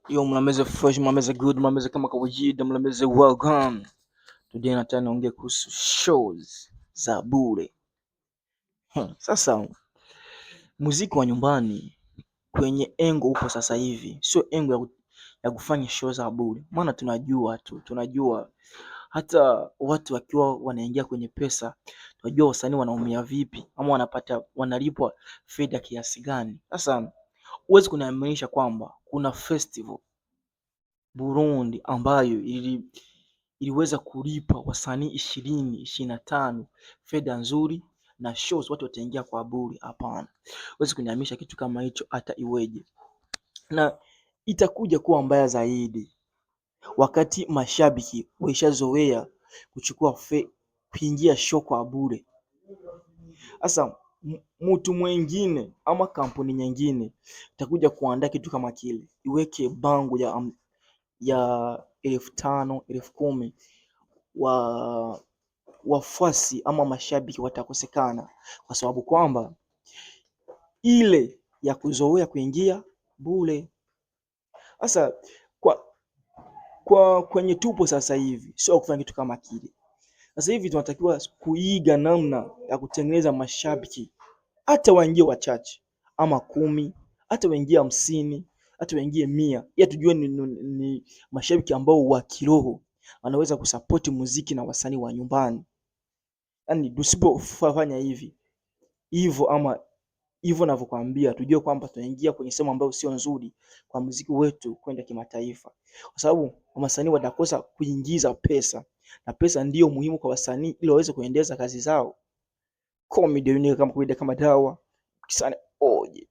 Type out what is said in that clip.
Yo, mnameze fresh, mnameze good, mnameze kama kawaida, mnameze welcome. Today nataka niongee kuhusu shows za bure. Sasa muziki wa nyumbani kwenye engo upo sasa hivi, sio engo ya kufanya show za bure. Maana tunajua hata watu wakiwa wanaingia kwenye pesa, tunajua wasanii wanaumia vipi ama wanalipwa fedha kiasi gani. Sasa huwezi kuniaminisha kwamba kuna festival Burundi ambayo iliweza kulipa wasanii 20-25 fedha nzuri na shows watu wataingia kwa bure. Hapana, huwezi kuniamisha kitu kama hicho hata iweje, na itakuja kuwa mbaya zaidi wakati mashabiki waishazoea kuchukua kuingia show kwa bure. Sasa mtu mwingine ama kampuni nyingine itakuja kuandaa kitu kama kile, iweke bango ya 5,000, 10,000, wafuasi ama mashabiki watakosekana, kwa sababu kwamba ile ya kuzoea kuingia bure. Sasa kwenye tupo sasa hivi sio kufanya kitu kama kile. Sasa hivi tunatakiwa kuiga namna ya kutengeneza mashabiki, hata waingie wachache ama 10, hata waingie 50, hata waingie 100, ya tujue ni mashabiki ambao wa kiroho wanaweza kusapoti muziki na wasanii wa nyumbani. Yaani tusipofanya hivyo ama hivyo ninavyokuambia, tujue kwamba tunaingia kwenye sehemu ambayo sio nzuri kwa muziki wetu kwenda kimataifa, kwa sababu wasanii watakosa kuingiza pesa, na pesa ndio muhimu kwa wasanii ili waweze kuendeleza kazi zao. Comedy kama dawa kisana oje.